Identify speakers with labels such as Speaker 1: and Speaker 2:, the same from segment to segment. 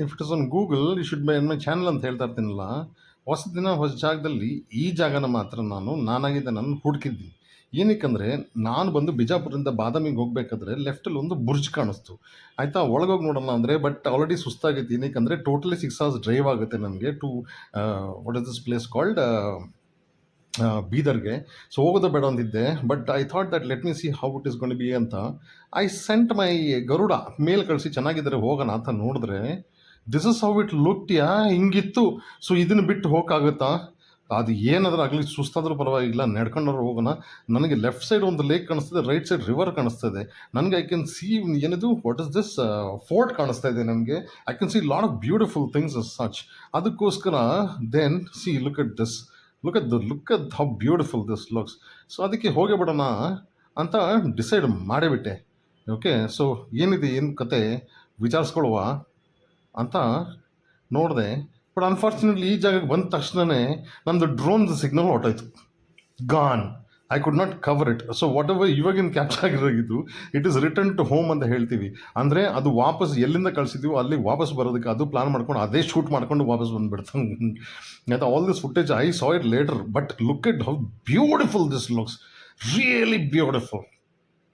Speaker 1: If it is on Google you should by my channel ಅಂತ ಹೇಳ್ತಾ ಇರ್ತೀನಲ್ಲ. ಹೊಸ ದಿನ ಹೊಸ ಜಾಗದಲ್ಲಿ ಈ ಜಾಗನ ಮಾತ್ರ ನಾನಾಗಿದೆ ನಾನು ಹುಡುಕಿದ್ದೀನಿ. ಏನಕ್ಕಂದರೆ ನಾನು ಬಂದು ಬಿಜಾಪುರದಿಂದ ಬಾದಾಮಿಗೆ ಹೋಗಬೇಕಾದ್ರೆ ಲೆಫ್ಟಲ್ಲಿ ಒಂದು ಬುರ್ಜ್ ಕಾಣಿಸ್ತು. ಆಯಿತಾ, ಒಳಗೋಗಿ ನೋಡೋಣ ಅಂದರೆ ಬಟ್ ಆಲ್ರೆಡಿ ಸುಸ್ತಾಗೈತಿ. ಏನಕ್ಕಂದರೆ ಟೋಟಲಿ 6 hours ಡ್ರೈವ್ ಆಗುತ್ತೆ ನನಗೆ to what is this place called ಬೀದರ್ಗೆ. ಸೊ ಹೋಗೋದು ಬೇಡ ಅಂತಿದ್ದೆ, but I thought that let me see how it is gonna be ಅಂತ. ಐ ಸೆಂಟ್ ಮೈ ಗರುಡ ಮೇಲ್ ಕಳಿಸಿ ಚೆನ್ನಾಗಿದ್ದಾರೆ ಹೋಗೋಣ ಅಂತ ನೋಡಿದ್ರೆ this is how it looked yeah, ಹಿಂಗಿತ್ತು. ಸೊ ಇದನ್ನು ಬಿಟ್ಟು ಹೋಗೋಕ್ಕಾಗುತ್ತಾ? ಅದು ಏನಾದರೂ ಆಗಲಿ, ಸುಸ್ತಾದರೂ ಪರವಾಗಿಲ್ಲ, ನಡ್ಕೊಂಡ್ರು ಹೋಗೋಣ. ನನಗೆ ಲೆಫ್ಟ್ ಸೈಡ್ ಒಂದು ಲೇಕ್ ಕಾಣಿಸ್ತದೆ, ರೈಟ್ ಸೈಡ್ ರಿವರ್ ಕಾಣಿಸ್ತದೆ. ನನಗೆ ಐ ಕ್ಯಾನ್ ಸಿ ಏನಿದು ವಾಟ್ ಇಸ್ ದಿಸ್ ಫೋರ್ಟ್ ಕಾಣಿಸ್ತಾ ಇದೆ ನನಗೆ. I can see lot of beautiful things as such. ಅದಕ್ಕೋಸ್ಕರ then see look at this, look at how beautiful this looks. So ಅದಕ್ಕೆ ಹೋಗೇ ಬಿಡೋಣ ಅಂತ ಡಿಸೈಡ್ ಮಾಡಿಬಿಟ್ಟೆ. ಓಕೆ, ಸೊ ಏನಿದೆ ಏನು ಕತೆ ವಿಚಾರಿಸ್ಕೊಳ್ಳುವ ಅಂತ ನೋಡಿದೆ. ಬಟ್ ಅನ್ಫಾರ್ಚುನೇಟ್ಲಿ ಈ ಜಾಗಕ್ಕೆ ಬಂದ ತಕ್ಷಣವೇ ನಮ್ಮದು ಡ್ರೋನ್ದು ಸಿಗ್ನಲ್ ಹೊರಟೋಯ್ತು, gone. I could not cover it. So what ಎವರ್ ಇವಾಗಿನ ಕ್ಯಾಪ್ಚರ್ ಆಗಿರೋದು it is return to home ಅಂತ ಹೇಳ್ತೀವಿ. ಅಂದರೆ ಅದು ವಾಪಸ್ ಎಲ್ಲಿಂದ ಕಳಿಸಿದ್ವಿ ಅಲ್ಲಿ ವಾಪಸ್ ಬರೋದಕ್ಕೆ ಅದು ಪ್ಲಾನ್ ಮಾಡ್ಕೊಂಡು ಅದೇ ಶೂಟ್ ಮಾಡ್ಕೊಂಡು ವಾಪಸ್ ಬಂದುಬಿಡ್ತು. ಆಯ್ತಾ, all this footage I saw it later, but look it how beautiful this looks, really beautiful.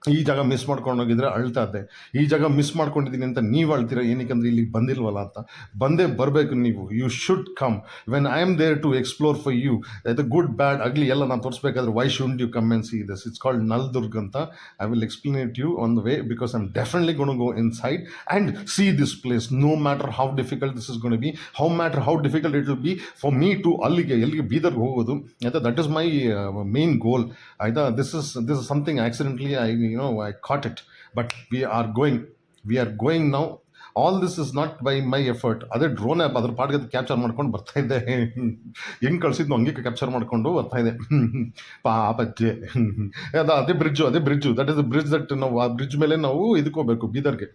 Speaker 1: ಈ ಜಾಗ ಮಿಸ್ ಮಾಡ್ಕೊಂಡೋಗಿದ್ರೆ ಅಳ್ತಾ ಇದ್ದೆ. ಈ ಜಾಗ ಮಿಸ್ ಮಾಡ್ಕೊಂಡಿದ್ದೀನಿ ಅಂತ ನೀವು ಅಳ್ತೀರ, ಏನಕ್ಕಂದ್ರೆ ಇಲ್ಲಿ ಬಂದಿಲ್ವಲ್ಲ ಅಂತ. ಬಂದೇ ಬರಬೇಕು ನೀವು. You should come when I am there to explore for you. ಅದು ಗುಡ್ ಬ್ಯಾಡ್ ಅಗ್ಲಿ ಎಲ್ಲ ನಾನು ತೋರಿಸ್ಬೇಕಾದ್ರೆ why should you come and see this. It's called Naldurg ಅಂತ. I will explain it you on the way because I am definitely gonna go inside and see this place. No matter how difficult this is gonna be, how difficult it will be for me to ಎಲ್ಲಿಗೆ ಬೀದರ್ಗೆ ಹೋಗೋದು. ಆಯಿತಾ, that is my main goal. ಆಯಿತಾ, this is something accidentally I caught it, but we are going now. All this is not by my effort. ಅದೇ drone app ಅದ್ರ ಪಾಡ್ಗೆ capture ಮಾಡ್ಕೊಂಡು ಬರ್ತಾ ಇದ್ದೆ. ಹೆಂಗೆ ಕಳಿಸಿದ್ನು ಹಂಗೆ ಕ್ಯಾಪ್ಚರ್ ಮಾಡ್ಕೊಂಡು ಬರ್ತಾ ಇದೆ. ಪಾಪಜ್ಜೆ. ಅದೇ bridge that is the bridge that ನಾವು ಆ ಬ್ರಿಡ್ಜ್ ಮೇಲೆ ನಾವು ಇದಕ್ಕೆ ಹೋಗ್ಬೇಕು ಬೀದರ್ಗೆ.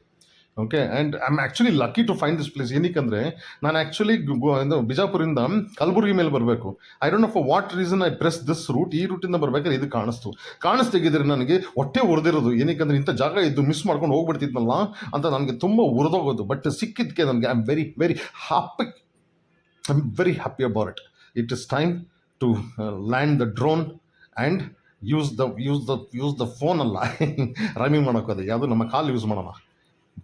Speaker 1: Okay, and I am actually lucky to find this place. ಏನಕ್ಕಂದರೆ ನಾನು ಆ್ಯಕ್ಚುಲಿ ಬಿಜಾಪುರಿಂದ ಕಲಬುರಗಿ ಮೇಲೆ ಬರಬೇಕು. I don't know for what reason I press this route. ಈ ರೂಟಿಂದ ಬರ್ಬೇಕಾದ್ರೆ ಇದು ಕಾಣಿಸ್ತಿದ್ರೆ ನನಗೆ ಹೊಟ್ಟೆ ಉರಿದಿರೋದು. ಏನಕ್ಕಂದರೆ ಇಂಥ ಜಾಗ ಇದ್ದು ಮಿಸ್ ಮಾಡ್ಕೊಂಡು ಹೋಗ್ಬಿಡ್ತಿದ್ನಲ್ಲ ಅಂತ ನನಗೆ ತುಂಬ ಉರಿದೋಗೋದು. ಬಟ್ ಸಿಕ್ಕಿದ್ದಕ್ಕೆ ನನಗೆ I am very happy about it. It is time to land the drone and use the phone ಅಲ್ಲ ರೈಮಿಂಗ್ ಮಾಡೋಕ್ಕೋದು ಯಾವುದು ನಮ್ಮ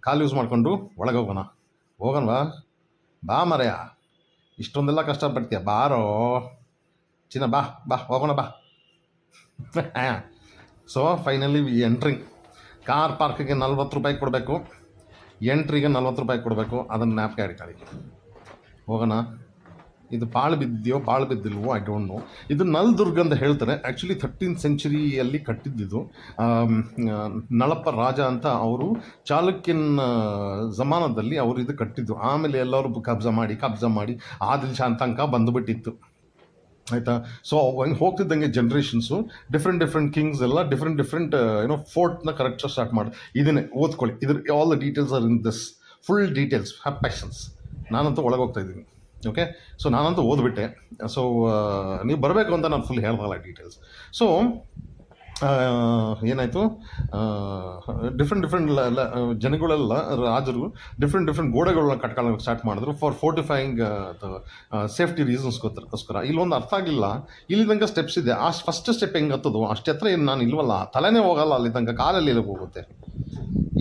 Speaker 1: ಕಾಲ್ ಯೂಸ್ ಮಾಡ್ಕೊಂಡು ಒಳಗೆ ಹೋಗೋಣವಾ. ಬಾ ಮರೆಯ, ಇಷ್ಟೊಂದೆಲ್ಲ ಕಷ್ಟಪಡ್ತೀಯ, ಬಾರೋ ಚಿನ್ನ, ಬಾ ಹೋಗೋಣ ಬಾ. So finally we entering. Car ಪಾರ್ಕಿಗೆ 40 ರೂಪಾಯಿ ಕೊಡಬೇಕು, ಎಂಟ್ರಿಗೆ 40 ರೂಪಾಯಿ ಕೊಡಬೇಕು. ಅದನ್ನು ನ್ಯಾಪ್ಗೆ ಹಿಡ್ಕೊಳ್ಳಿ, ಹೋಗೋಣ. ಇದು ಪಾಳು ಬಿದ್ದಿಲ್ವೋ ಐ ಡೋಂಟ್ ನೋ. ಇದು ನಲ್ದುರ್ಗ್ ಅಂತ ಹೇಳ್ತಾರೆ. Actually 13th centuryಯಲ್ಲಿ ಕಟ್ಟಿದ್ದಿದ್ದು. ನಳಪ್ಪ ರಾಜ ಅಂತ ಅವರು ಚಾಲುಕ್ಯನ್ ಜಮಾನದಲ್ಲಿ ಅವರು ಇದು ಕಟ್ಟಿದ್ದು. ಆಮೇಲೆ ಎಲ್ಲರೂ ಕಬ್ಜಾ ಮಾಡಿ ಆದಿಲ್ ಶಾ ತನಕ ಬಂದುಬಿಟ್ಟಿತ್ತು. ಆಯಿತಾ, ಸೊ ಹೋಗ್ತಿದ್ದಂಗೆ ಜನ್ರೇಷನ್ಸು ಡಿಫ್ರೆಂಟ್ ಕಿಂಗ್ಸ್ ಎಲ್ಲ ಡಿಫ್ರೆಂಟ್ ಫೋರ್ಟ್ನ ಕರೆಕ್ಟಾಗಿ ಸ್ಟಾರ್ಟ್ ಮಾಡಿ. ಇದನ್ನೇ ಓದ್ಕೊಳ್ಳಿ, all the details are in this, full details. Have passions. ನಾನಂತೂ ಒಳಗೆ ಹೋಗ್ತಾ ಇದ್ದೀನಿ. ಓಕೆ, ಸೊ ನಾನಂತೂ ಓದ್ಬಿಟ್ಟೆ. ಸೊ ನೀವು ಬರಬೇಕು ಅಂತ ನಾನು ಫುಲ್ ಹೇಳ್ದಲ್ಲ ಡೀಟೇಲ್ಸ್. ಸೊ ಏನಾಯಿತು, ಡಿಫ್ರೆಂಟ್ ಜನಗಳೆಲ್ಲ ರಾಜರು ಡಿಫ್ರೆಂಟ್ ಗೋಡೆಗಳನ್ನ ಕಟ್ಕೊಳ್ಳೋಕೆ ಸ್ಟಾರ್ಟ್ ಮಾಡಿದ್ರು ಫಾರ್ ಫೋರ್ಟಿಫೈಯಿಂಗ್ ಸೇಫ್ಟಿ ರೀಸನ್ಸ್ಗೋಸ್ಕರ. ಇಲ್ಲೊಂದು ಅರ್ಥ ಆಗಲಿಲ್ಲ, ಇಲ್ಲಿ ತನಕ ಸ್ಟೆಪ್ಸ್ ಇದೆ. ಆ ಫಸ್ಟ್ ಸ್ಟೆಪ್ ಹೆಂಗೆ ಹತ್ತದು, ಅಷ್ಟು ಹತ್ರ ಏನು ನಾನು ಇಲ್ವಲ್ಲ, ತಲೆನೇ ಹೋಗಲ್ಲ ಅಲ್ಲಿ ತನಕ, ಕಾಲಲ್ಲಿ ಎಲ್ಲಿಗೆ ಹೋಗುತ್ತೆ.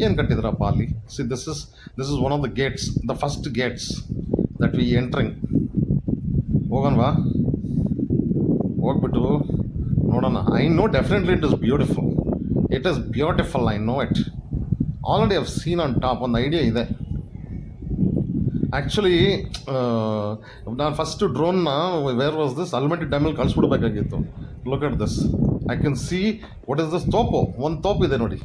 Speaker 1: ಏನು ಕಟ್ಟಿದ್ರಪ್ಪ ಅಲ್ಲಿ. See this is one of the gates, the first gates that we entering. ಹೋಗೋಣವಾ, ಹೋಗ್ಬಿಟ್ಟು ನೋಡೋಣ. I know definitely it is beautiful, I know it. Already I've seen on top, ಒಂದು ಐಡಿಯಾ ಇದೆ. ಆ್ಯಕ್ಚುಲಿ ನಾನು ಫಸ್ಟು ಡ್ರೋನ್ನ ವೇರ್ ವಾಸ್ ದಿಸ್ ಅಲ್ಮಟ್ಟಿ ಡ್ಯಾಮಲ್ಲಿ ಕಳಿಸ್ಬಿಡ್ಬೇಕಾಗಿತ್ತು. Look at this, I can see what is this. ಒಂದು ತೋಪು ಇದೆ ನೋಡಿ.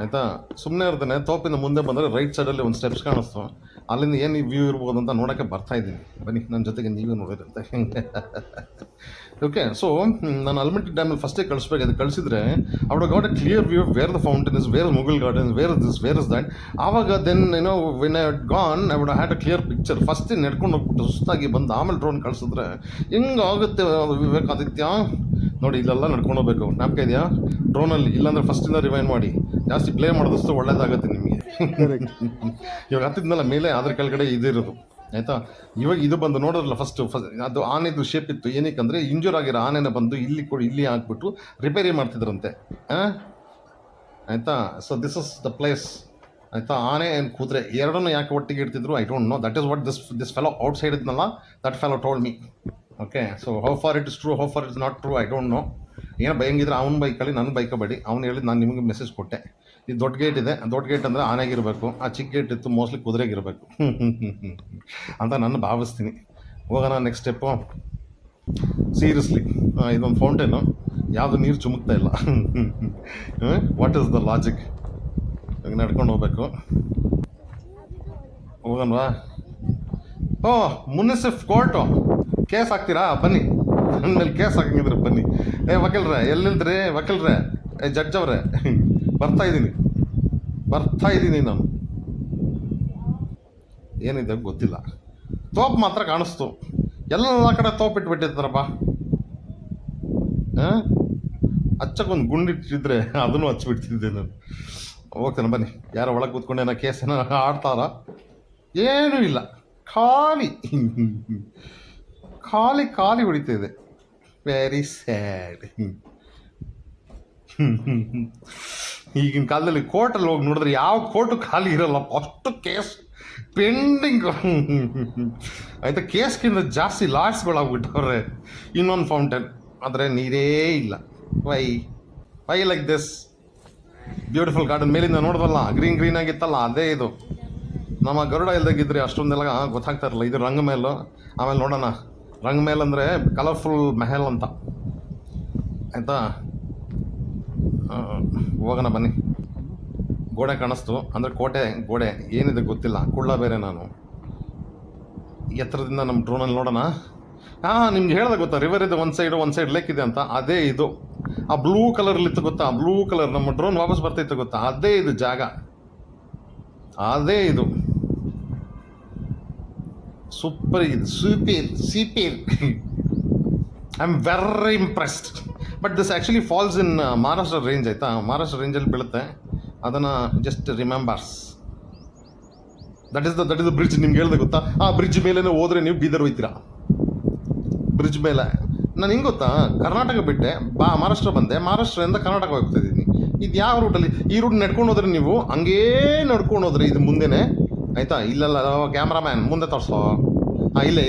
Speaker 1: ಆಯಿತಾ, ಸುಮ್ಮನೆ ಇರ್ತಾನೆ. ತೋಪಿಂದ ಮುಂದೆ ಬಂದರೆ ರೈಟ್ ಸೈಡಲ್ಲಿ ಒಂದು ಸ್ಟೆಪ್ಸ್ ಕಾಣಿಸ್ತು. ಅಲ್ಲಿಂದ ಏನು ವ್ಯೂ ಇರ್ಬೋದು ಅಂತ ನೋಡೋಕ್ಕೆ ಬರ್ತಾ ಇದ್ದೀನಿ. ಬನ್ನಿ ನನ್ನ ಜೊತೆಗೆ ನೀವೇ ನೋಡಿರಂತೆ. ಓಕೆ, ಸೊ ನಾನು ಆಲ್ಮಟ್ಟಿ ಡ್ಯಾಮಲ್ಲಿ ಫಸ್ಟೇ ಕಳಿಸ್ಬೇಕಾದ್ರೆ ಕಳಿಸಿದ್ರೆ ಅವ್ರಿಗೆ got a clear view where the fountain is, where Mughal garden, where is that. ಆವಾಗ then when I gone I would had a clear picture. ಫಸ್ಟೇ ನಡ್ಕೊಂಡು ಹೋಗ್ಬಿಟ್ಟು ಸುಸ್ತಾಗಿ ಬಂದು ಆಮೇಲೆ ಡ್ರೋನ್ ಕಳಿಸಿದ್ರೆ ಹೆಂಗಾಗುತ್ತೆ ವಿವೇಕಾದಿತ್ಯ. ನೋಡಿ, ಇಲ್ಲೆಲ್ಲ ನಡ್ಕೊಂಡು ಹೋಗ್ಬೇಕು. ಜ್ಞಾಪಕ ಇದೆಯಾ ಡ್ರೋನಲ್ಲಿ? ಇಲ್ಲಾಂದರೆ ಫಸ್ಟಿಂದ ರಿವೈಂಡ್ ಮಾಡಿ, ಜಾಸ್ತಿ ಪ್ಲೇ ಮಾಡಿದಷ್ಟು ಒಳ್ಳೇದಾಗುತ್ತೆ ನಿಮಗೆ.
Speaker 2: ಕರೆಕ್ಟ್.
Speaker 1: ಇವಾಗ ಹತ್ತಿದ್ನಲ್ಲ ಮೇಲೆ ಅದ್ರ ಕೆಳಗಡೆ ಇದಿರೋದು ಆಯಿತಾ. ಇವಾಗ ಇದು ಬಂದು ನೋಡೋದ್ರಲ್ಲ ಫಸ್ಟ್ ಅದು ಆನೆದು ಶೇಪ್ ಇತ್ತು. ಏನಕ್ಕೆ ಅಂದರೆ ಇಂಜೂರ್ ಆಗಿರೋ ಆನೆನ ಬಂದು ಇಲ್ಲಿ ಕೊಡಿ ಇಲ್ಲಿ ಹಾಕ್ಬಿಟ್ಟು ರಿಪೇರಿ ಮಾಡ್ತಿದ್ರಂತೆ. ಆಯಿತಾ. So this is the place ಆಯಿತಾ. ಆನೆ ಆ್ಯಂಡ್ ಕುದುರೆ ಎರಡನ್ನೂ ಯಾಕೆ ಒಟ್ಟಿಗೆ ಇಡ್ತಿದ್ರು I don't know. That is what this fellow outside ಇದ್ನಲ್ಲ that fellow told me. Okay, so how far it is true, how far it's not true I don't know. ಏನೋ ಬೈಂಗಿದ್ರೆ ಅವ್ನ ಬೈಕಲ್ಲಿ ನನ್ನ ಬೈಕಬೇಡಿ. ಅವ್ನು ಹೇಳಿದ್ದು ನಾನು ನಿಮಗೆ ಮೆಸೇಜ್ ಕೊಟ್ಟೆ. ಇದು ದೊಡ್ಡ ಗೇಟ್ ಇದೆ, ದೊಡ್ಡ ಗೇಟ್ ಅಂದರೆ ಆನೆಗಿರಬೇಕು, ಆ ಚಿಕ್ಕ ಗೇಟ್ ಇತ್ತು ಮೋಸ್ಟ್ಲಿ ಕುದುರೆಗಿರಬೇಕು ಅಂತ ನಾನು ಭಾವಿಸ್ತೀನಿ. ಹೋಗೋಣ ನೆಕ್ಸ್ಟ್ ಸ್ಟೆಪ್ಪು. ಸೀರಿಯಸ್ಲಿ ಇದೊಂದು ಫೌಂಟೇನು, ಯಾವುದು ನೀರು ಚುಮುಕ್ತಾ ಇಲ್ಲ. What is the logic? ನಡ್ಕೊಂಡು ಹೋಗ್ಬೇಕು. ಹೋಗಲ್ವಾ? ಓ ಮುನ್ಸಿಫ್ ಕೋರ್ಟು ಕೇಸ್ ಹಾಕ್ತೀರಾ? ಬನ್ನಿ, ನನ್ನ ಮೇಲೆ ಕೇಸ್ ಹಾಕಂಗಿದ್ರೆ ಬನ್ನಿ. ವಕೀಲ್ರೆ ಎಲ್ಲಿಲ್ದ್ರಿ? ವಕೀಲ್ರೆ, ಜಡ್ಜ್ ಅವರೇ ಬರ್ತಾ ಇದ್ದೀನಿ ನಾನು. ಏನಿದೆ ಗೊತ್ತಿಲ್ಲ, ತೋಪ್ ಮಾತ್ರ ಕಾಣಿಸ್ತು. ಎಲ್ಲ ಕಡೆ ತೋಪ್ ಇಟ್ಬಿಟ್ಟಿರ್ತಾರಪ್ಪ. ಹಚ್ಚಕ್ಕೊಂದು ಗುಂಡಿಟ್ಟಿದ್ರೆ ಅದನ್ನು ಹಚ್ಬಿಡ್ತಿದ್ದೆ ನಾನು. ಹೋಗ್ತೇನೆ ಬನ್ನಿ. ಯಾರೋ ಒಳಗೆ ಕೂತ್ಕೊಂಡು ಏನೋ ಕೇಸ್ ಏನೋ ಆಡ್ತಾರ? ಏನೂ ಇಲ್ಲ, ಖಾಲಿ ಖಾಲಿ ಖಾಲಿ ಹೊಡಿತಾ ಇದೆ. Very sad. ಈಗಿನ ಕಾಲದಲ್ಲಿ ಕೋರ್ಟಲ್ಲಿ ಹೋಗಿ ನೋಡಿದ್ರೆ ಯಾವ ಕೋರ್ಟು ಖಾಲಿ ಇರಲ್ಲ, ಅಷ್ಟು ಕೇಸ್ ಪೆಂಡಿಂಗ್. ಆಯಿತಾ, ಕೇಸ್ಗಿಂತ ಜಾಸ್ತಿ ಲಾಟ್ಸ್ಗಳಾಗ್ಬಿಟ್ಟವ್ರೆ. ಇನ್ನೊಂದು ಫೌಂಟೇನ್ ಆದರೆ ನೀರೇ ಇಲ್ಲ. Why like this? Beautiful garden ಮೇಲಿಂದ ನೋಡಿದ್ವಲ್ಲ, ಗ್ರೀನ್ ಆಗಿತ್ತಲ್ಲ, ಅದೇ ಇದು. ನಮ್ಮ ಗರುಡ ಇಲ್ದಾಗಿದ್ರೆ ಅಷ್ಟೊಂದೆಲ್ಲ ಗೊತ್ತಾಗ್ತಾ ಇರಲ್ಲ. ಇದು ರಂಗ ಮೇಲು. ಆಮೇಲೆ ನೋಡೋಣ, ರಂಗ ಮೇಲ್ ಅಂದರೆ ಕಲರ್ಫುಲ್ ಮೆಹಲ್ ಅಂತ. ಆಯಿತಾ, ಹೋಗೋಣ ಬನ್ನಿ. ಗೋಡೆ ಕಾಣಿಸ್ತು ಅಂದರೆ ಕೋಟೆ ಗೋಡೆ ಏನಿದೆ ಗೊತ್ತಿಲ್ಲ, ಕುಳ್ಳ ಬೇರೆ ನಾನು. ಎತ್ತರದಿಂದ ನಮ್ಮ ಡ್ರೋನಲ್ಲಿ ನೋಡೋಣ. ನಿಮ್ಗೆ ಹೇಳ್ದೆ ಗೊತ್ತಾ, ರಿವರ್ ಇದೆ ಒಂದು ಸೈಡ್ ಲೇಕ್ ಇದೆ ಅಂತ. ಅದೇ ಇದು. ಆ ಬ್ಲೂ ಕಲರ್ಲಿತ್ತು ಗೊತ್ತಾ, ಬ್ಲೂ ಕಲರ್. ನಮ್ಮ ಡ್ರೋನ್ ವಾಪಸ್ ಬರ್ತಿತ್ತು ಗೊತ್ತಾ, ಅದೇ ಇದು ಜಾಗ, ಅದೇ ಇದು. ಸೂಪರ್ ಇದೆ, super. I am very impressed. But this actually falls in Maharashtra range. ಆಯಿತಾ, ಮಹಾರಾಷ್ಟ್ರ ರೇಂಜಲ್ಲಿ ಬೀಳುತ್ತೆ. ಅದನ್ನು just remembers. That is the bridge. ನಿಮ್ಗೆ ಹೇಳ್ದೆ ಗೊತ್ತಾ, ಆ ಬ್ರಿಡ್ಜ್ ಮೇಲೆ ಹೋದರೆ ನೀವು ಬೀದರ್ ಹೋಯ್ತೀರಾ. ಬ್ರಿಡ್ಜ್ ಮೇಲೆ ನಾನು ಹಿಂಗೆ ಗೊತ್ತಾ, ಕರ್ನಾಟಕ ಬಿಟ್ಟೆ ಮಹಾರಾಷ್ಟ್ರ ಬಂದೆ, ಮಹಾರಾಷ್ಟ್ರದಿಂದ ಕರ್ನಾಟಕ ಹೋಗ್ತಾ ಇದ್ದೀನಿ. ಇದು ಯಾವ ರೂಟಲ್ಲಿ? ಈ ರೂಟ್ ನಡ್ಕೊಂಡು ಹೋದ್ರೆ ನೀವು ಹಂಗೇ ನಡ್ಕೊಂಡು ಹೋದ್ರೆ ಇದು ಮುಂದೆನೇ. ಆಯಿತಾ, ಇಲ್ಲೆಲ್ಲ ಕ್ಯಾಮ್ರಾಮ್ಯಾನ್ ಮುಂದೆ ತೋರಿಸೋ. ಇಲ್ಲೇ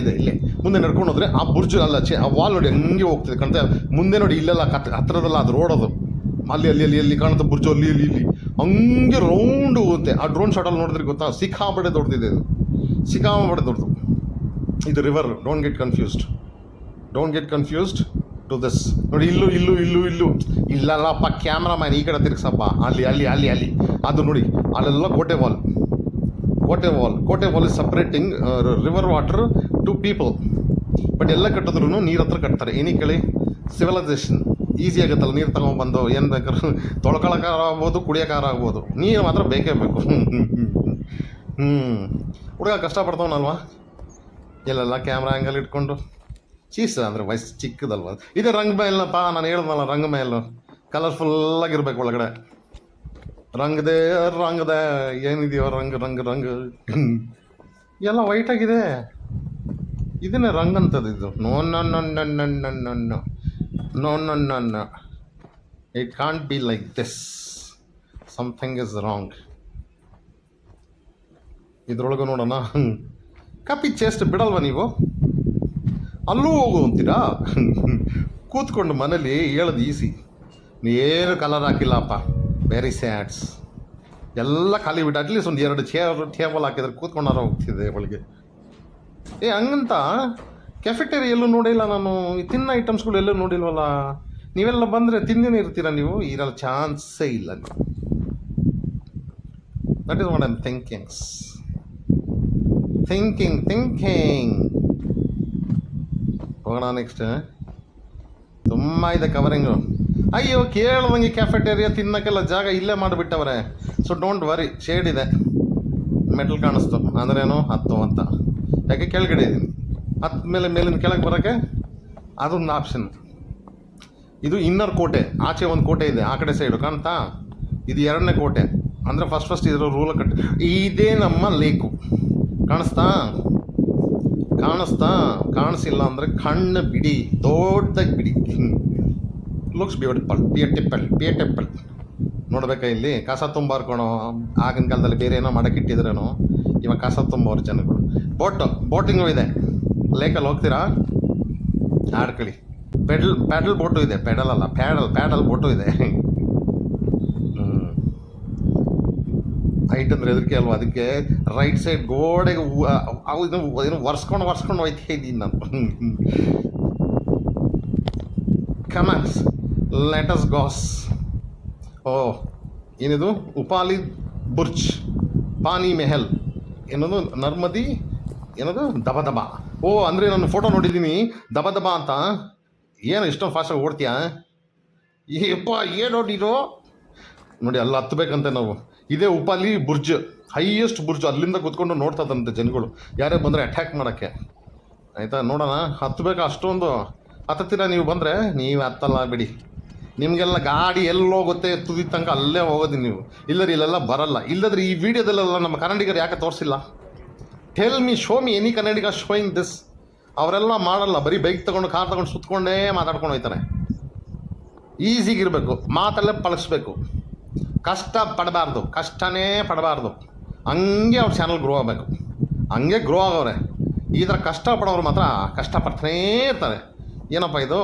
Speaker 1: ಮುಂದೆ ನಡ್ಕೊಂಡು ಹೋದ್ರೆ ಆ ಬುರ್ಜು ಅಲ್ಲ, ಆ ವಾಲ್ ನೋಡಿ ಹಂಗೆ ಹೋಗ್ತಿದೆ ಕಾಣ್ತಾ. ಮುಂದೆ ನೋಡಿ ಇಲ್ಲೆಲ್ಲ ಹತ್ತಿರದಲ್ಲ ಅದು ರೋಡ್, ಅದು ಅಲ್ಲಿ ಕಾಣುತ್ತೆ ಬುರ್ಜು, ಅಲ್ಲಿ ಹಂಗೆ ರೌಂಡ್ ಹೋಗುತ್ತೆ. ಆ ಡ್ರೋನ್ ಶಾಟಲ್ಲಿ ನೋಡಿದ್ರೆ ಗೊತ್ತಾ, ಸಿಕ್ಕಾಬಡೆ ದೊಡ್ಡದಿದೆ ಇದು, ಸಿಕ್ಕಾಬಡೆ ದೊಡ್ಡದು. ಇದು river. Don't get confused to this. ನೋಡಿ ಇಲ್ಲೂ ಇಲ್ಲಲ್ಲಪ್ಪ, ಕ್ಯಾಮ್ರಾಮ್ಯಾನ್ ಈ ಕಡೆ ತಿರ್ಗ್ಸಪ್ಪ. ಅಲ್ಲಿ ಅದು ನೋಡಿ, ಅಲ್ಲೆಲ್ಲ ಕೋಟೆ wall is separating river water to people. But ಎಲ್ಲ ಕಟ್ಟಿದ್ರು ನೀರು ಹತ್ರ ಕಟ್ತಾರೆ. ಏನಕ್ಕೆ ಹೇಳಿ? ಸಿವಿಲೈಸೇಷನ್ ಈಸಿ ಆಗುತ್ತಲ್ಲ, ನೀರು ತಗೊಂಡ್ಬಂದು ಏನು ಬೇಕಾದ್ರೂ ತೊಳ್ಕೊಳಕ್ಕಾರ ಆಗ್ಬೋದು, ಕುಡಿಯೋಕ್ಕಾರ ಆಗ್ಬೋದು, ನೀರು ಮಾತ್ರ ಬೇಕೇ ಬೇಕು. ಹುಡುಗ ಕಷ್ಟಪಡ್ತಾವನಲ್ವಾ, ಎಲ್ಲೆಲ್ಲ ಕ್ಯಾಮ್ರಾ ಆ್ಯಂಗಲ್ ಇಟ್ಕೊಂಡು. ಚೀಸ್ ಅಂದರೆ ವಯಸ್ಸು ಚಿಕ್ಕದಲ್ವ. ಇದೇ ರಂಗ ಮೇಲ್ನಪ್ಪ, ನಾನು ಹೇಳ್ದಲ್ಲ, ರಂಗ ಮೇಲು ಕಲರ್ಫುಲ್ಲಾಗಿರ್ಬೇಕು ಒಳಗಡೆ. ರಂಗದೆ ಏನಿದೆಯೋ ರಂಗ್ ಎಲ್ಲ ವೈಟಾಗಿದೆ. ಇದನ್ನೇ ರಂಗ್ ಅಂತದ್ದು ಇದು. No, it can't be like this. Something is wrong. ಇದ್ರೊಳಗೆ ನೋಡೋಣ. ಕಪ್ಪಿ ಚೇಸ್ಟ್ ಬಿಡಲ್ವ ನೀವು? ಅಲ್ಲೂ ಹೋಗು ಅಂತೀರಾ? ಕೂತ್ಕೊಂಡು ಮನೇಲಿ ಹೇಳೋದು ಈಸಿ. ಏನು ಕಲರ್ ಹಾಕಿಲ್ಲಪ್ಪ, ವೆರಿ ಸ್ಯಾಡ್ಸ್. ಎಲ್ಲ ಖಾಲಿ ಬಿಟ್ಟು ಅಟ್ಲೀಸ್ಟ್ ಒಂದು 2 ಟೇಬಲ್ ಹಾಕಿದ್ರೆ ಕೂತ್ಕೊಂಡಾರ ಹೋಗ್ತಿದ್ದೆ ಒಳಗೆ. ಹಂಗಂತ ಕೆಫೆಟೇರಿಯಾ ಎಲ್ಲೂ ನೋಡಿಲ್ಲ ನಾನು. ತಿನ್ನೋ ಐಟಮ್ಸ್ಗಳು ಎಲ್ಲೂ ನೋಡಿಲ್ವಲ್ಲ. ನೀವೆಲ್ಲ ಬಂದರೆ ತಿಂದೇನೆ ಇರ್ತೀರ ನೀವು? ಇರಲ್ಲ, ಚಾನ್ಸೇ ಇಲ್ಲ ನೀವು. That is what I am thinking. ಹೋಗೋಣ ನೆಕ್ಸ್ಟ್. ತುಂಬ ಇದೆ ಕವರಿಂಗು. ಅಯ್ಯೋ, ಕೇಳ್ದಂಗೆ ಕ್ಯಾಫೆಟೇರಿಯಾ ತಿನ್ನೋಕ್ಕೆಲ್ಲ ಜಾಗ ಇಲ್ಲೇ ಮಾಡಿಬಿಟ್ಟವ್ರೆ. ಸೊ ಡೋಂಟ್ ವರಿ, ಶೇಡ್ ಇದೆ, ಮೆಟಲ್ ಕಾಣಿಸ್ತು ಅಂದ್ರೇನು 10 ಅಂತ. ಯಾಕೆ ಕೆಳಗಡೆ ಇದ್ದೀನಿ, 10 ಮೇಲಿನ ಕೆಳಗೆ ಬರೋಕ್ಕೆ ಅದೊಂದು ಆಪ್ಷನ್. ಇದು ಇನ್ನರ್ ಕೋಟೆ. ಆಚೆ ಒಂದು ಕೋಟೆ ಇದೆ ಆ ಕಡೆ ಸೈಡು, ಕಾಣ್ತಾ? ಇದು 2ನೇ ಕೋಟೆ. ಅಂದರೆ ಫಸ್ಟ್ ಇದ್ರ ರೂಲ್ ಇದೇ ನಮ್ಮ ಲೇಕು. ಕಾಣಿಸ್ತಾ ಕಾಣಿಸಿಲ್ಲ ಅಂದರೆ ಕಣ್ಣು ಬಿಡಿ, ದೊಡ್ಡದಾಗಿ ಬಿಡಿ. ಲುಕ್ಸ್ ಬ್ಯೂಟಿಫುಲ್ ನೋಡ್ಬೇಕಾ ಇಲ್ಲಿ ಕಸ ತುಂಬಾರ್ಕೊಳೋ. ಆಗಿನ ಕಾಲದಲ್ಲಿ ಬೇರೆ ಏನೋ ಮಾಡಕ್ಕೆ ಇಟ್ಟಿದ್ರೇನೋ, ಇವಾಗ ಕಸ ತುಂಬೋರು ಜನಗಳು. ಬೋಟಿಂಗು ಇದೆ, ಲೇಕಲ್ಲಿ ಹೋಗ್ತೀರಾ ಆಡ್ಕೊಳ್ಳಿ. ಪ್ಯಾಡಲ್ ಬೋಟು ಇದೆ, ಪ್ಯಾಡಲ್ ಬೋಟು ಇದೆ. ಹೈಟ್ ಅಂದರೆ ಹೆದರಿಕೆ ಅಲ್ವಾ, ಅದಕ್ಕೆ ರೈಟ್ ಸೈಡ್ ಗೋಡೆಗೆ ಏನು ಒರ್ಸ್ಕೊಂಡು ಹೋಯ್ತಾ ಇದ್ದೀನಿ ನಾನು. ಕಮಾನ್ಸ್ ಲೆಟಸ್ ಗಾಸ್. ಏನಿದು ಉಪಾಲಿ ಬುರ್ಜ್, ಪಾನಿ ಮೆಹಲ್, ಏನದು ನರ್ಮದಿ, ಏನದು ದಬ. ಅಂದರೆ ನಾನು ಫೋಟೋ ನೋಡಿದ್ದೀನಿ ದಬ ಅಂತ. ಏನು ಇಷ್ಟೊಂದು ಫಾಸ್ಟಾಗಿ ಓಡ್ತೀಯಾ? ಏಪ್ಪ ಏನು ನೋಡಿ ಅಲ್ಲಿ ಹತ್ತಬೇಕಂತೆ ನಾವು. ಇದೇ ಉಪಾಲಿ ಬುರ್ಜ್, ಹೈಯೆಸ್ಟ್ ಬುರ್ಜ್. ಅಲ್ಲಿಂದ ಕೂತ್ಕೊಂಡು ನೋಡ್ತದಂತೆ ಜನಗಳು, ಯಾರೇ ಬಂದರೆ ಅಟ್ಯಾಕ್ ಮಾಡೋಕ್ಕೆ. ಆಯಿತಾ, ನೋಡೋಣ ಹತ್ತಬೇಕಾ? ಅಷ್ಟೊಂದು ಹತ್ತತ್ತೀರ ನೀವು ಬಂದರೆ. ನೀವು ಹತ್ತಲ್ಲ ಬಿಡಿ, ನಿಮಗೆಲ್ಲ ಗಾಡಿ ಎಲ್ಲೋಗುತ್ತೆ ತುದಿ ತನಕ ಅಲ್ಲೇ ಹೋಗೋದು ನೀವು. ಇಲ್ಲದ್ರೆ ಇಲ್ಲೆಲ್ಲ ಬರಲ್ಲ. ಇಲ್ಲದ್ರೆ ಈ ವಿಡಿಯೋದಲ್ಲೆಲ್ಲ ನಮ್ಮ ಕನ್ನಡಿಗರು ಯಾಕೆ ತೋರಿಸಿಲ್ಲ? Tell me, show me any Kannadiga showing this. ಅವರೆಲ್ಲ ಮಾಡಲ್ಲ, ಬರೀ ಬೈಕ್ ತೊಗೊಂಡು ಕಾರ್ ತೊಗೊಂಡು ಸುತ್ಕೊಂಡೇ ಮಾತಾಡ್ಕೊಂಡು ಹೋಗ್ತಾರೆ. ಈಸಿಗಿರಬೇಕು, ಮಾತಲ್ಲೇ ಪಳಗಿಸ್ಬೇಕು, ಕಷ್ಟನೇ ಪಡಬಾರ್ದು. ಹಂಗೆ ಅವ್ರ ಚಾನಲ್ ಗ್ರೋ ಆಗಬೇಕು. ಹಂಗೆ ಗ್ರೋ ಆಗೋರೆ. ಈ ಥರ ಕಷ್ಟಪಡೋರು ಮಾತ್ರ ಕಷ್ಟಪಡ್ತಾನೇ ಇರ್ತಾರೆ. ಏನಪ್ಪ ಇದು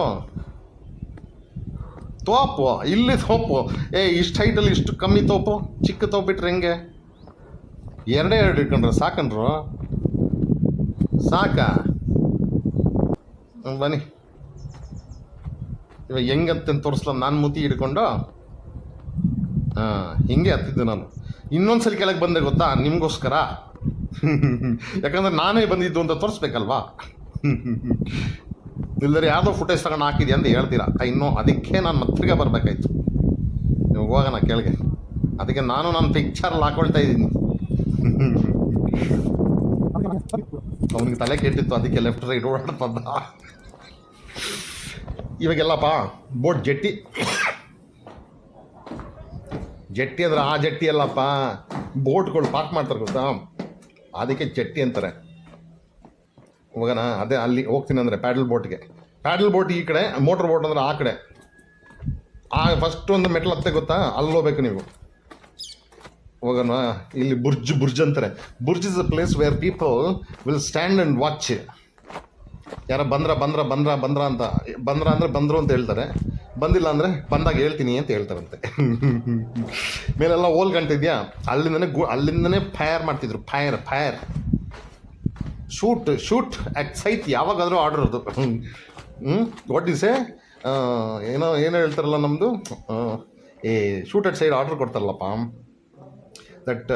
Speaker 1: ತೋಪು, ಇಲ್ಲಿ ತೋಪು. ಇಷ್ಟು ಹೈಟಲ್ಲಿ ಇಷ್ಟು ಕಮ್ಮಿ ತೋಪು, ಚಿಕ್ಕ ತೋಪು ಬಿಟ್ರೆ ಹೆಂಗೆ? ಎರಡೇ ಇಟ್ಕೊಂಡ್ರೆ ಸಾಕನ್ರು, ಸಾಕ? ಬನ್ನಿ ಇವಾಗ ಹೆಂಗಂತ ತೋರಿಸ್ಲ. ನಾನು ಮುತಿ ಹಿಡ್ಕೊಂಡು ಹಿಂಗೆ ಹತ್ತಿದ್ದು ನಾನು. ಇನ್ನೊಂದ್ಸಲಿ ಕೆಳಗೆ ಬಂದೆ ಗೊತ್ತಾ, ನಿಮಗೋಸ್ಕರ. ಯಾಕಂದರೆ ನಾನೇ ಬಂದಿದ್ದು ಅಂತ ತೋರಿಸ್ಬೇಕಲ್ವಾ. ಇಲ್ಲದ್ರೆ ಯಾವುದೋ ಫುಟೇಜ್ ತಗೊಂಡು ಹಾಕಿದ್ಯಾ ಅಂತ ಹೇಳ್ತೀರಾ. ಇನ್ನೂ ಅದಕ್ಕೆ ನಾನು ಮತ್ತಿಗೆ ಬರಬೇಕಾಯ್ತು. ನೀವು ಹೋಗೋಣ ಕೆಳಗೆ, ಅದಕ್ಕೆ ನಾನು ಪಿಕ್ಚರಲ್ಲಿ ಹಾಕೊಳ್ತಾ ಇದ್ದೀನಿ. ಅವನಿಗೆ ತಲೆ ಕೆಟ್ಟಿತ್ತು, ಅದಕ್ಕೆ ಲೆಫ್ಟ್ ರೈಟ್ ಓಡಾಡ್ತದ. ಇವಾಗೆಲ್ಲಪ್ಪ ಬೋಟ್ ಜೆಟ್ಟಿ ಅಂದ್ರೆ ಆ ಜೆಟ್ಟಿ ಅಲ್ಲಪ್ಪ, ಬೋಟ್ಗಳು ಪಾರ್ಕ್ ಮಾಡ್ತಾರೆ ಗೊತ್ತಾ, ಅದಕ್ಕೆ ಜೆಟ್ಟಿ ಅಂತಾರೆ. ಹೋಗೋಣ, ಅದೇ ಅಲ್ಲಿ ಹೋಗ್ತೀನಿ ಅಂದರೆ ಪ್ಯಾಡಲ್ ಬೋಟ್ ಈ ಕಡೆ, ಮೋಟ್ರ್ ಬೋಟ್ ಅಂದ್ರೆ ಆ ಕಡೆ. ಫಸ್ಟ್ ಒಂದು ಮೆಟ್ಲು ಹತ್ತೆ ಗೊತ್ತಾ, ಅಲ್ಲಿ ಹೋಗ್ಬೇಕು ನೀವು. ಹೋಗೋಣ. ಇಲ್ಲಿ ಬುರ್ಜ್ ಅಂತಾರೆ. Burj is a place where people will stand and watch. ಯಾರ ಬಂದ್ರ ಅಂತ ಅಂದರೆ ಬಂದರು ಅಂತ ಹೇಳ್ತಾರೆ, ಬಂದಿಲ್ಲ ಅಂದರೆ ಬಂದಾಗ ಹೇಳ್ತೀನಿ ಅಂತ ಹೇಳ್ತಾರಂತೆ. ಮೇಲೆಲ್ಲ ಓಲ್ ಗಂಟಿದ್ಯಾ, ಅಲ್ಲಿಂದನೇ ಫೈರ್ ಮಾಡ್ತಿದ್ರು. ಫೈರ್ ಶೂಟ್ ಎಕ್ಸೈಟ್ ಯಾವಾಗಾದರೂ ಆರ್ಡರ್ ಅದು. ವಾಟ್ ಈಸ್ ಏನೋ ಹೇಳ್ತಾರಲ್ಲ ನಮ್ಮದು, ಶೂಟ್ ಅಟ್ ಸೈಡ್ ಆರ್ಡರ್ ಕೊಡ್ತಾರಲ್ಲಪ್ಪ, ದಟ್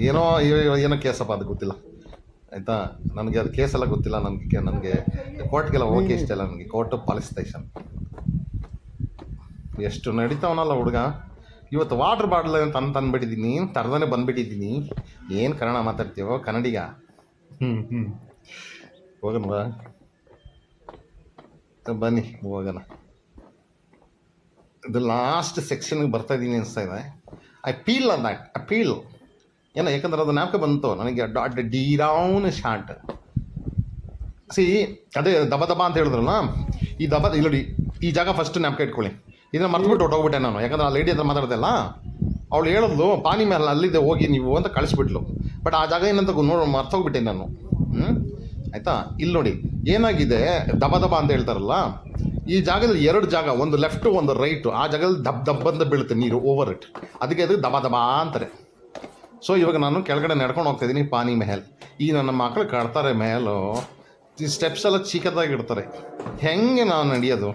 Speaker 1: ಏನೋ ಕೇಸಪ್ಪ, ಅದು ಗೊತ್ತಿಲ್ಲ ಆಯಿತಾ. ನನಗೆ ಅದು ಕೇಸೆಲ್ಲ ಗೊತ್ತಿಲ್ಲ. ನನಗೆ ಕೋರ್ಟ್ಗೆಲ್ಲ ಹೋಗಿ ಇಷ್ಟ ಇಲ್ಲ ನನಗೆ. ಕೋರ್ಟು ಪಾಲಿಸ್ ಸ್ಟೇಷನ್ ಎಷ್ಟು ನಡೀತಾವನಲ್ಲ ಹುಡುಗ. ಇವತ್ತು ವಾಟ್ರ್ ಬಾಟ್ಲ್ ತಂದುಬಿಟ್ಟಿದ್ದೀನಿ, ತರದೇ ಬಂದುಬಿಟ್ಟಿದ್ದೀನಿ. ಏನು ಕನ್ನಡ ಮಾತಾಡ್ತೀವೋ ಕನ್ನಡಿಗ. ಹೋಗೋಣ ಬನ್ನಿ, ಹೋಗೋಣ. ಇದು ಲಾಸ್ಟ್ ಸೆಕ್ಷನ್ಗೆ ಬರ್ತಾಯಿದ್ದೀನಿ ಅನಿಸ್ತಾ ಇದೆ. ಐ ಫೀಲ್ ಏನೋ, ಯಾಕಂದ್ರೆ ಅದು ಜ್ಞಾಪಕ ಬಂತು ನನಗೆ. ಡೀರೌನ್ ಶಾರ್ಟ್ ಅದೇ ದಬ ಅಂತ ಹೇಳಿದ್ರಲ್ಲ, ಈ ಇಲ್ಲಿ ಈ ಜಾಗ ಫಸ್ಟ್ ಜ್ಞಾಪಕ ಇಟ್ಕೊಳ್ಳಿ. ಇದನ್ನು ಮರ್ತುಬಿಟ್ಟು ಹೊಟ್ಟೋಗ್ಬಿಟ್ಟೆ ನಾನು. ಯಾಕಂದ್ರೆ ಆ ಲೇಡಿ ಹತ್ರ ಮಾತಾಡ್ದಲ್ಲ, ಅವಳು ಹೇಳಿದ್ಲು ಪಾನಿ ಮೇಲೆ ಅಲ್ಲಿದೆ ಹೋಗಿ ನೀವು ಅಂತ ಕಳಿಸ್ಬಿಟ್ಲು. ಬಟ್ ಆ ಜಾಗ ಏನಂತ ಮರ್ತೋಗ್ಬಿಟ್ಟೆ ನಾನು. ಆಯಿತಾ, ಇಲ್ಲಿ ನೋಡಿ ಏನಾಗಿದೆ, ದಬ ಅಂತ ಹೇಳ್ತಾರಲ್ಲ, ಈ ಜಾಗದಲ್ಲಿ ಎರಡು ಜಾಗ, ಒಂದು ಲೆಫ್ಟು ಒಂದು ರೈಟು. ಆ ಜಾಗದಲ್ಲಿ ದಬ್ ಅಂತ ಬೀಳುತ್ತೆ ನೀರು, ಓವರ್ ಇಟ್. ಅದಕ್ಕೆ ಅದು ದಬ ಅಂತಾರೆ. ಸೊ ಇವಾಗ ನಾನು ಕೆಳಗಡೆ ನಡ್ಕೊಂಡು ಹೋಗ್ತಾಯಿದ್ದೀನಿ ಪಾನಿ ಮೆಹಲ್. ಈ ನನ್ನ ಮಕ್ಕಳು ಕಟ್ತಾರೆ ಮೆಹಲು, ಈ ಸ್ಟೆಪ್ಸ್ ಎಲ್ಲ ಚಿಕ್ಕದಾಗಿಡ್ತಾರೆ. ಹೆಂಗೆ ನಾನು ನಡೆಯೋದು?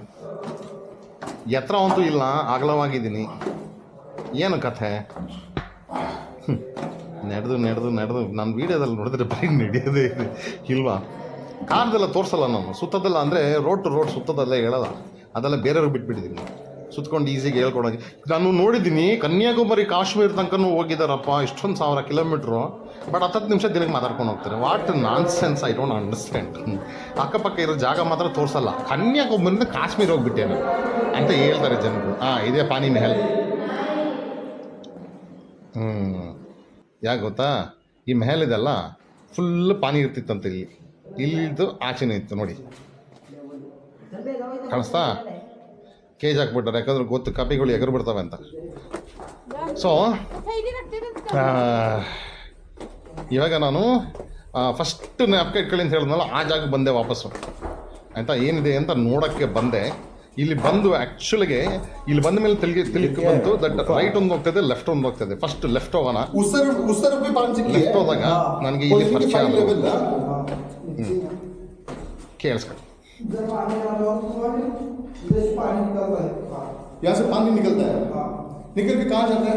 Speaker 1: ಎತ್ತರ ಅಂತೂ ಇಲ್ಲ, ಅಗಲವಾಗಿದ್ದೀನಿ. ಏನು ಕಥೆ? ನಡೆದು ನಾನು ವೀಡಿಯೋದಲ್ಲಿ ನೋಡಿದ್ರೆ ಬರೀ ನಡೆಯೋದೇ ಇದೆ ಇಲ್ವಾ? ಕಾರ್ದೆಲ್ಲ ತೋರಿಸಲ್ಲ ನಾನು, ಸುತ್ತದಲ್ಲ ಅಂದರೆ ರೋಡ್ ಟು ರೋಡ್ ಸುತ್ತದಲ್ಲೇ ಹೇಳಲ್ಲ. ಅದೆಲ್ಲ ಬೇರೆಯವ್ರಿಗೆ ಬಿಟ್ಬಿಟ್ಟಿದ್ದೀನಿ, ಸುತ್ಕೊಂಡು ಈಸಿಗೆ ಹೇಳ್ಕೊಡೋಕೆ. ನಾನು ನೋಡಿದ್ದೀನಿ ಕನ್ಯಾಕುಮಾರಿ ಕಾಶ್ಮೀರ ತನಕನೂ ಹೋಗಿದ್ದಾರಪ್ಪ, ಇಷ್ಟೊಂದು 1000 ಕಿಲೋಮೀಟ್ರು. ಬಟ್ 10 ನಿಮಿಷ ದಿನಕ್ಕೆ ಮಾತಾಡ್ಕೊಂಡು ಹೋಗ್ತಾರೆ. What non sense, I don't understand. ಅಕ್ಕಪಕ್ಕ ಇರೋ ಜಾಗ ಮಾತ್ರ ತೋರಿಸಲ್ಲ. ಕನ್ಯಾಕುಮಾರಿಯಿಂದ ಕಾಶ್ಮೀರ ಹೋಗ್ಬಿಟ್ಟೇನು ಅಂತ ಹೇಳ್ತಾರೆ ಜನರು. ಇದೇ ಪಾನಿ ಮೆಹಲ್. ಹ್ಞೂ, ಯಾಕೆ ಗೊತ್ತಾ, ಈ ಮೇಲಿದೆಲ್ಲ ಫುಲ್ ಪಾನಿ ಇರ್ತಿತ್ತಂತೆ. ಇಲ್ಲಿದ್ದು ಆಚೆನೇ ಇತ್ತು ನೋಡಿ, ಕಾಣಿಸ್ತಾ? ಕೇಜ್ ಹಾಕ್ಬಿಟ್ಟಾರೆ, ಯಾಕಂದ್ರೆ ಗೊತ್ತು ಕಪಿಗಳು ಎಗರು ಬಿಡ್ತವೆ ಅಂತ. ಸೊ ಇವಾಗ ನಾನು ಫಸ್ಟ್ ನ್ಯಾಪ್ಕ ಇಟ್ಕೊಳ್ಳಿ ಅಂತ ಹೇಳಿದ್ನಲ್ಲ, ಆ ಜಾಗಕ್ಕೆ ಬಂದೆ ವಾಪಸ್ಸು ಆಯಿತಾ. ಏನಿದೆ ಅಂತ ನೋಡೋಕ್ಕೆ ಬಂದೆ. ಇಲ್ಲಿ ಬಂದು ಆ್ಯಕ್ಚುಲಿಗೆ ಇಲ್ಲಿ ಬಂದ ಮೇಲೆ ತಿಳ್ಕೊ ಬಂತು ದಟ್ ರೈಟ್ ಒಂದು ಹೋಗ್ತದೆ, ಲೆಫ್ಟ್ ಒಂದು ಹೋಗ್ತದೆ. ಫಸ್ಟ್ ಲೆಫ್ಟ್ ಹೋಗೋಣ. ಲೆಫ್ಟ್ ಹೋದಾಗ ನನಗೆ ಇಲ್ಲಿ ಪರಿಚಯ ಕೇಳಿಸ್ಕೊಂಡು
Speaker 2: यहाँ से पानी निकलता है, निकल के कहाँ जाता है?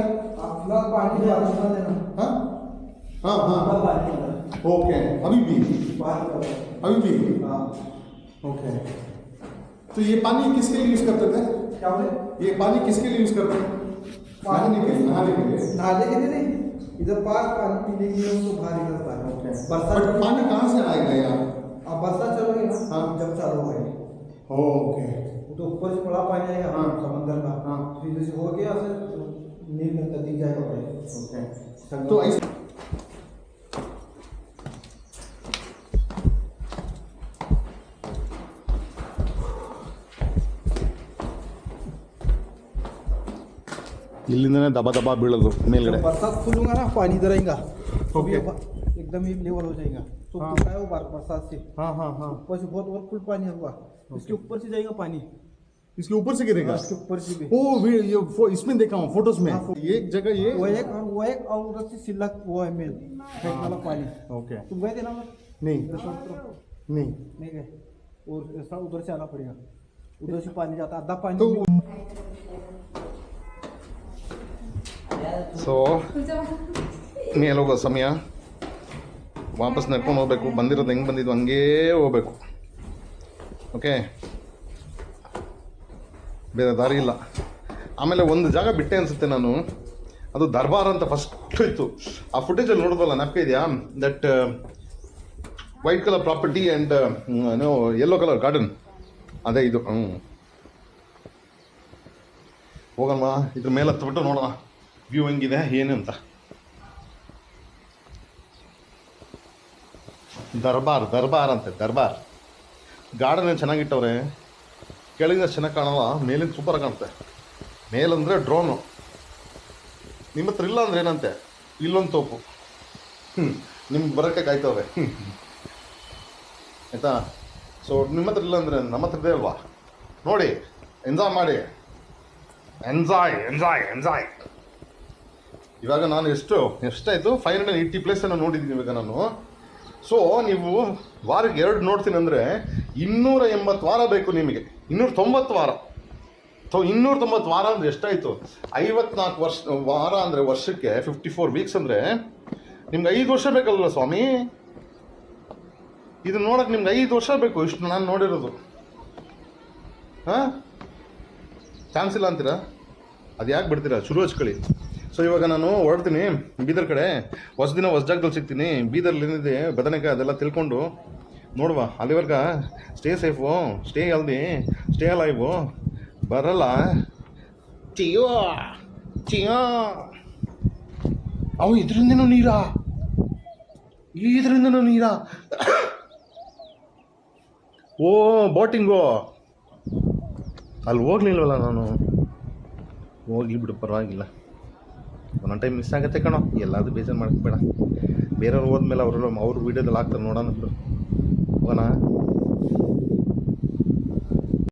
Speaker 2: हाँ हाँ हाँ, ओके, अभी भी ओके। तो ये पानी किसके लिए यूज करते थे? क्या बोले? ये पानी किसके लिए यूज करते थे? नहाने के लिए।
Speaker 3: नहाने के लिए नहीं, इधर पास पानी पीने के लिए उसको बाहर निकलता है।
Speaker 2: बट पानी कहाँ से आएगा यार?
Speaker 3: अब बरसात चलोगे ना,
Speaker 2: हाँ।
Speaker 3: जब चालू होगी
Speaker 2: ओके,
Speaker 3: तो ऊपर से बड़ा पानी आएगा
Speaker 2: हाँ।
Speaker 3: समंदर का,
Speaker 2: हाँ।
Speaker 3: फिर जैसे हो गया फिर नील नदी दिख जाएगा पहले।
Speaker 2: ओके। तो ऐसे
Speaker 1: ಇಲ್ಲಿಂದನೇ ದಬ ದಬ ಬೀಳೋದು ಮೇಲ್ಗಡೆ.
Speaker 3: जब बरसात फुल होगा ना, पानी इधर आएगा तो
Speaker 2: ओके।
Speaker 3: ये एकदम ही लेवल हो जाएगा। तो
Speaker 2: हाँ।
Speaker 3: टूटा है वो बरसात से,
Speaker 2: हाँ हाँ हाँ,
Speaker 3: ऊपर से बहुत फुल पानी होगा, इसके ऊपर से जाएगा पानी,
Speaker 2: इसके ऊपर से गिरेगा।
Speaker 3: इसके ऊपर से भी
Speaker 2: ओ इसमें देखा हूँ फोटोज में,
Speaker 3: हाँ,
Speaker 2: ये एक जगह ये।
Speaker 3: वो एक और उधर से सिलक वो है मेन फेंक वाला पानी।
Speaker 2: ओके।
Speaker 3: तुम गए थे ना उधर?
Speaker 2: नहीं नहीं,
Speaker 3: नहीं गए, और ऐसा उधर से आना पड़ेगा, उधर से पानी जाता आधा पानी
Speaker 2: तो
Speaker 1: ಸೊ ಮೇಲೆ ಹೋಗೋ ಸಮಯ, ವಾಪಸ್ ನಡ್ಕೊಂಡು ಹೋಗ್ಬೇಕು. ಬಂದಿರೋದು ಹೆಂಗೆ ಬಂದಿದ್ದು ಹಂಗೇ ಹೋಗ್ಬೇಕು. ಓಕೆ, ಬೇರೆ ದಾರಿ ಇಲ್ಲ. ಆಮೇಲೆ ಒಂದು ಜಾಗ ಬಿಟ್ಟೆ ಅನಿಸುತ್ತೆ ನಾನು, ಅದು ದರ್ಬಾರ್ ಅಂತ ಫಸ್ಟ್ ಇತ್ತು. ಆ ಫುಟೇಜಲ್ಲಿ ನೋಡೋದಲ್ಲ, ನೆನಪು ಇದೆಯಾ? That white colour property and yellow colour garden, ಅದೇ ಇದು. ಹೋಗಲ್ವಾ, ಇದ್ರ ಮೇಲೆ ಹತ್ಬಿಟ್ಟು ನೋಡೋಣ ವ್ಯೂ ಹೆಂಗಿದೆ ಏನು ಅಂತ. ದರ್ಬಾರ್ ಅಂತೆ, ದರ್ಬಾರ್. ಗಾರ್ಡನ್ ಏನು ಚೆನ್ನಾಗಿಟ್ಟವ್ರೆ, ಕೆಳಗಿನ ಚೆನ್ನಾಗಿ ಕಾಣಲ್ಲ, ಮೇಲಿಂದ ಸೂಪರ್ ಕಾಣುತ್ತೆ. ಮೇಲಂದರೆ ಡ್ರೋನು. ನಿಮ್ಮ ಹತ್ರ ಇಲ್ಲ ಅಂದರೆ ಏನಂತೆ, ಇಲ್ಲೊಂದು ತೋಪು. ನಿಮ್ಗೆ ಬರೋಕ್ಕೆ ಕಾಯ್ತವೆ ಆಯಿತಾ. ಸೊ ನಿಮ್ಮ ಹತ್ರ ಇಲ್ಲ ಅಂದರೆ ನಮ್ಮ ಹತ್ರ ಇದೆ ಅಲ್ವಾ, ನೋಡಿ, ಎಂಜಾಯ್ ಮಾಡಿ. ಎಂಜಾಯ್. ಇವಾಗ ನಾನು ಎಷ್ಟಾಯಿತು 580 ಪ್ಲೇಸನ್ನು ನೋಡಿದ್ದೀನಿ ಇವಾಗ ನಾನು. ಸೊ ನೀವು ವಾರಕ್ಕೆ 2 ನೋಡ್ತೀನಿ ಅಂದರೆ 280 ವಾರ ಬೇಕು ನಿಮಗೆ. 290 ವಾರ. ಸೊ 290 ವಾರ ಅಂದರೆ ಎಷ್ಟಾಯಿತು? 54 ವಾರ ಅಂದರೆ ವರ್ಷಕ್ಕೆ 54 ವೀಕ್ಸ್ ಅಂದರೆ ನಿಮ್ಗೆ 5 ವರ್ಷ ಬೇಕಲ್ವ ಸ್ವಾಮಿ? ಇದು ನೋಡೋಕೆ ನಿಮ್ಗೆ 5 ವರ್ಷ ಬೇಕು. ಇಷ್ಟು ನಾನು ನೋಡಿರೋದು. ಹಾಂ, ಚಾನ್ಸ್ ಇಲ್ಲ ಅಂತೀರಾ? ಅದು ಯಾಕೆ ಬಿಡ್ತೀರಾ? ಶುರು ಹಚ್ಕೊಳ್ಳಿ. ಸೊ ಇವಾಗ ನಾನು ಹೊರಡ್ತೀನಿ ಬೀದರ್ ಕಡೆ. ಹೊಸ ಜಾಗದಲ್ಲಿ ಸಿಗ್ತೀನಿ. ಬೀದರ್ಲಿ ಏನಿದೆ ಬದನೆಕಾಯಿ ಅದೆಲ್ಲ ತಿಳ್ಕೊಂಡು ನೋಡುವ. ಅಲ್ಲಿವರೆಗೆ stay safe, stay healthy, stay ಅಲೈವು. ಬರಲ್ಲ ಚಿಯೋ ಅವು ಇದರಿಂದನೂ ನೀರಾ ಓ ಬೋಟಿಂಗು. ಅಲ್ಲಿ ಹೋಗ್ಲಿಲ್ವಲ್ಲ ನಾನು. ಹೋಗಿ ಬಿಡು, ಪರವಾಗಿಲ್ಲ. ಒಂದೊಂದು ಟೈಮ್ ಮಿಸ್ ಆಗುತ್ತೆ ಕಣೋ. ಎಲ್ಲಾದರೂ ಬೇಜಾರು ಮಾಡ್ಕೋಬೇಡ. ಬೇರೆಯವ್ರು ಹೋದ್ಮೇಲೆ ಅವ್ರ ವೀಡಿಯೋದಲ್ಲಿ ಹಾಕ್ತಾರೆ, ನೋಡೋಣ ಬಿಡು.